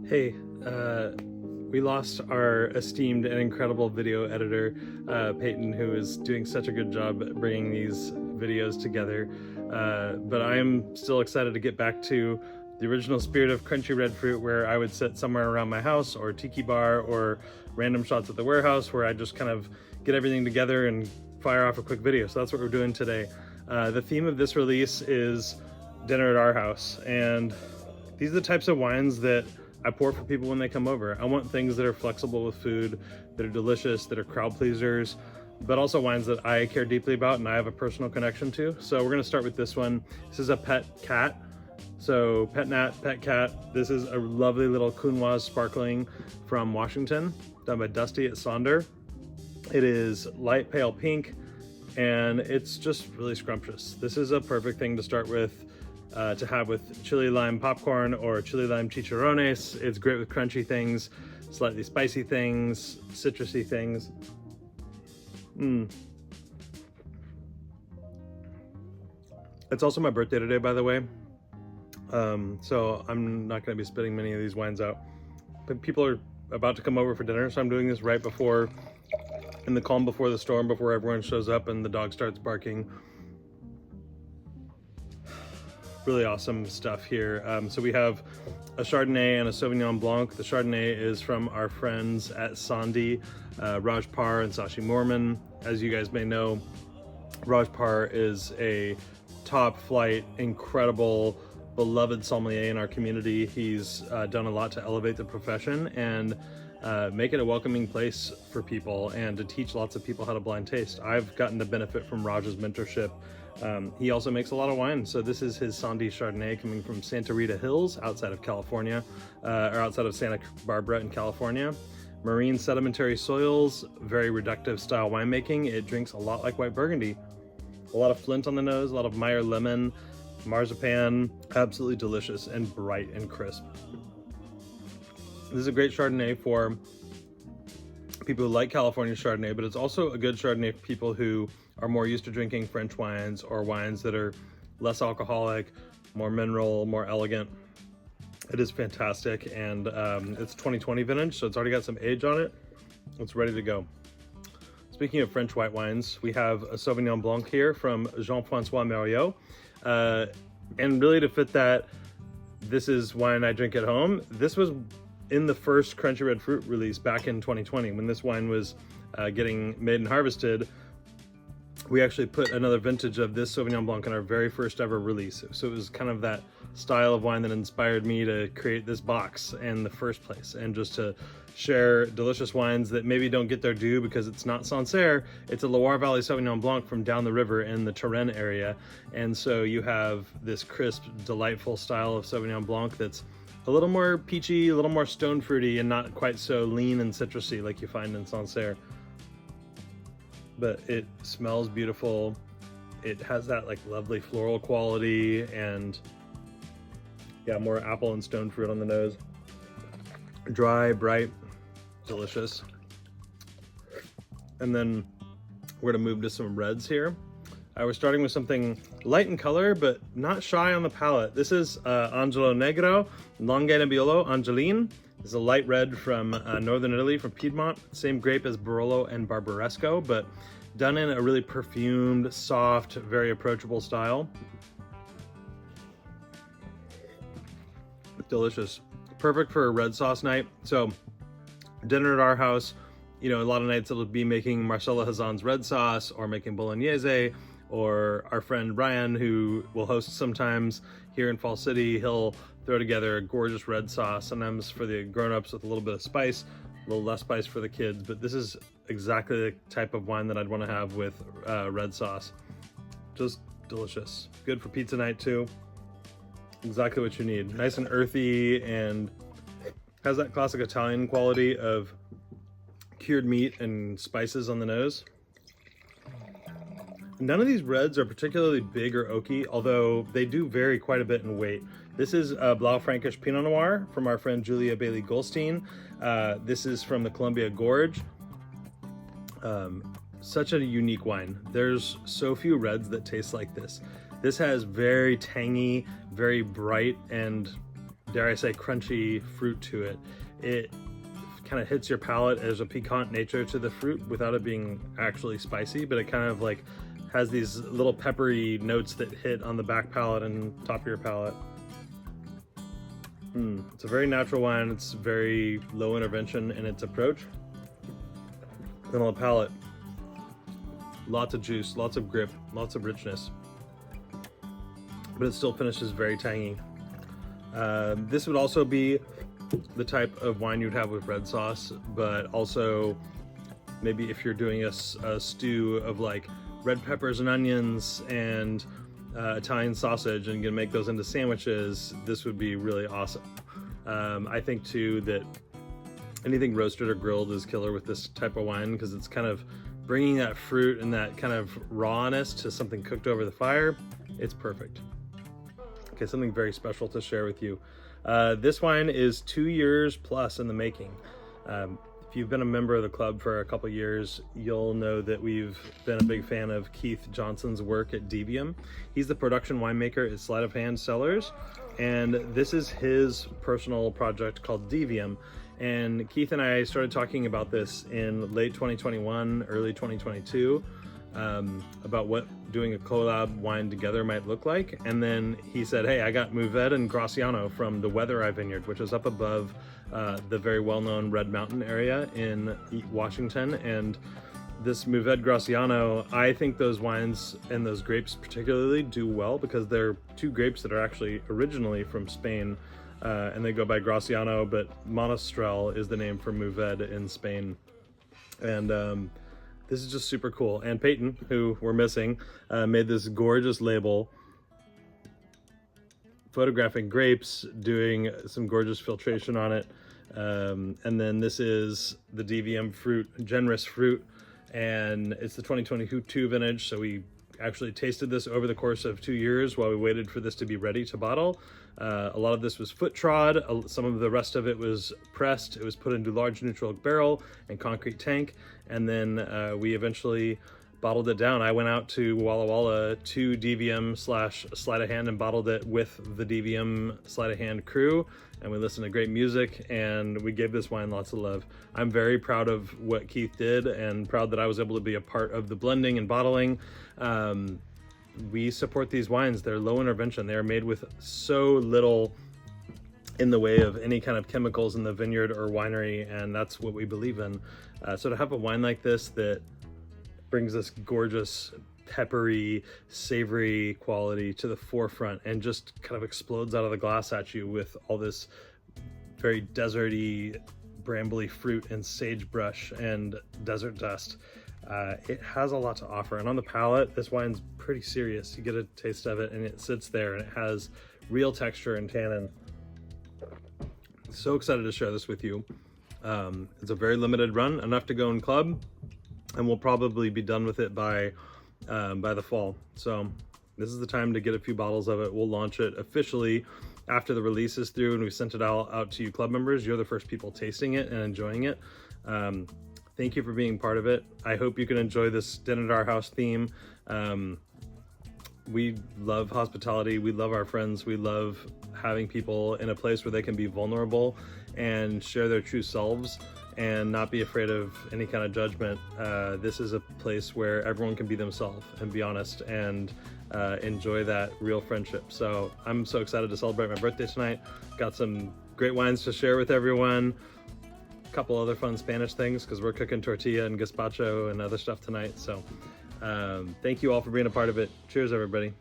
Hey, we lost our esteemed and incredible video editor, Peyton, who is doing such a good job at bringing these videos together. But I am still excited to get back to the original spirit of Crunchy Red Fruit, where I would sit somewhere around my house or tiki bar or random shots at the warehouse where I just kind of get everything together and fire off a quick video. So that's what we're doing today. The theme of this release is dinner at our house, and these are the types of wines that I pour for people when they come over. I want things that are flexible with food, that are delicious, that are crowd pleasers, but also wines that I care deeply about and I have a personal connection to. So we're gonna start with this one. This is a pet cat. So pet nat, pet cat. This is a lovely little Counoise sparkling from Washington, done by Dusty at Sonder. It is light pale pink, and it's just really scrumptious. This is a perfect thing to start with, to have with chili lime popcorn or chili lime chicharrones. It's great with crunchy things, slightly spicy things, citrusy things. It's also my birthday today, by the way. So I'm not gonna be spitting many of these wines out. But people are about to come over for dinner, so I'm doing this right before, in the calm before the storm, before everyone shows up and the dog starts barking. Really awesome stuff here. So we have a Chardonnay and a Sauvignon Blanc. The Chardonnay is from our friends at Sandy, Raj Par and Sashi Morman. As you guys may know, Raj Par is a top flight, incredible, beloved sommelier in our community. He's done a lot to elevate the profession and make it a welcoming place for people and to teach lots of people how to blind taste. I've gotten to benefit from Raj's mentorship. He also makes a lot of wine. So this is his Sandy Chardonnay coming from Santa Rita Hills outside of California, or outside of Santa Barbara in California. Marine sedimentary soils, very reductive style winemaking. It drinks a lot like white Burgundy. A lot of flint on the nose, a lot of Meyer lemon, marzipan, absolutely delicious and bright and crisp. This is a great Chardonnay for people who like California Chardonnay, but it's also a good Chardonnay for people who are more used to drinking French wines or wines that are less alcoholic, more mineral, more elegant. It is fantastic, and it's 2020 vintage, so it's already got some age on it. It's ready to go. Speaking of French white wines, we have a Sauvignon Blanc here from Jean-Francois Mériot. And really to fit that, this is wine I drink at home. This was in the first Crunchy Red Fruit release back in 2020, when this wine was getting made and harvested. We actually put another vintage of this Sauvignon Blanc in our very first ever release. So it was kind of that style of wine that inspired me to create this box in the first place, and just to share delicious wines that maybe don't get their due because it's not Sancerre. It's a Loire Valley Sauvignon Blanc from down the river in the Touraine area. And so you have this crisp, delightful style of Sauvignon Blanc that's a little more peachy, a little more stone fruity, and not quite so lean and citrusy like you find in Sancerre. But it smells beautiful. It has that like lovely floral quality, and yeah, more apple and stone fruit on the nose. Dry, bright, delicious. And then we're gonna move to some reds here. We're starting with something light in color, but not shy on the palate. This is Angelo Negro, Longue Nebbiolo Angeline. This is a light red from Northern Italy, from Piedmont. Same grape as Barolo and Barbaresco, but done in a really perfumed, soft, very approachable style. Delicious. Perfect for a red sauce night. So dinner at our house, you know, a lot of nights it'll be making Marcella Hazan's red sauce or making bolognese, or our friend Brian, who will host sometimes here in Fall City, he'll throw together a gorgeous red sauce, sometimes for the grown-ups with a little bit of spice, a little less spice for the kids. But this is exactly the type of wine that I'd want to have with red sauce. Just delicious. Good for pizza night too. Exactly what you need. Nice and earthy, and has that classic Italian quality of cured meat and spices on the nose. None of these reds are particularly big or oaky, although they do vary quite a bit in weight. This is Blaufränkisch Pinot Noir from our friend Julia Bailey Goldstein. This is from the Columbia Gorge. Such a unique wine. There's so few reds that taste like this. This has very tangy, very bright and dare I say, crunchy fruit to it. It kind of hits your palate. There's a piquant nature to the fruit without it being actually spicy, but it kind of like has these little peppery notes that hit on the back palate and top of your palate. It's a very natural wine. It's very low intervention in its approach. And on the palate, lots of juice, lots of grip, lots of richness, but it still finishes very tangy. This would also be the type of wine you'd have with red sauce, but also maybe if you're doing a stew of like red peppers and onions and Italian sausage and gonna make those into sandwiches, this would be really awesome. I think too that anything roasted or grilled is killer with this type of wine, because it's kind of bringing that fruit and that kind of rawness to something cooked over the fire. It's perfect. Okay, something very special to share with you. This wine is 2 years plus in the making. If you've been a member of the club for a couple years, you'll know that we've been a big fan of Keith Johnson's work at Devium. He's the production winemaker at Sleight of Hand Cellars, and this is his personal project called Devium. And Keith and I started talking about this in late 2021, early 2022, about what doing a collab wine together might look like. And then he said, hey, I got Mourvedre and Graciano from the Weather Eye Vineyard, which is up above the very well-known Red Mountain area in Washington. And this Mourvedre Graciano, I think those wines and those grapes particularly do well because they're two grapes that are actually originally from Spain, and they go by Graciano, but Monastrell is the name for Mourvedre in Spain. And this is just super cool. And Peyton, who we're missing, made this gorgeous label photographing grapes, doing some gorgeous filtration on it. And then this is the Devium fruit, generous fruit, and it's the 2022 vintage. So we actually tasted this over the course of 2 years while we waited for this to be ready to bottle. A lot of this was foot trod. Some of the rest of it was pressed. It was put into large neutral oak barrel and concrete tank. And then we eventually bottled it down. I went out to Walla Walla to Devium / Sleight of Hand and bottled it with the Devium Sleight of Hand crew. And we listened to great music and we gave this wine lots of love. I'm very proud of what Keith did and proud that I was able to be a part of the blending and bottling. We support these wines. They're low intervention. They are made with so little in the way of any kind of chemicals in the vineyard or winery, and that's what we believe in. So to have a wine like this that brings this gorgeous, peppery, savory quality to the forefront and just kind of explodes out of the glass at you with all this very deserty, brambly fruit and sagebrush and desert dust. It has a lot to offer, and on the palate, this wine's pretty serious. You get a taste of it and it sits there and it has real texture and tannin. So excited to share this with you. It's a very limited run, enough to go in club, and we'll probably be done with it by the fall. So this is the time to get a few bottles of it. We'll launch it officially after the release is through and we sent it out to you club members. You're the first people tasting it and enjoying it. Thank you for being part of it. I hope you can enjoy this dinner at our house theme. We love hospitality. We love our friends. We love having people in a place where they can be vulnerable and share their true selves and not be afraid of any kind of judgment. This is a place where everyone can be themselves and be honest and enjoy that real friendship. So I'm so excited to celebrate my birthday tonight. Got some great wines to share with everyone. Couple other fun Spanish things because we're cooking tortilla and gazpacho and other stuff tonight. So thank you all for being a part of it. Cheers, everybody.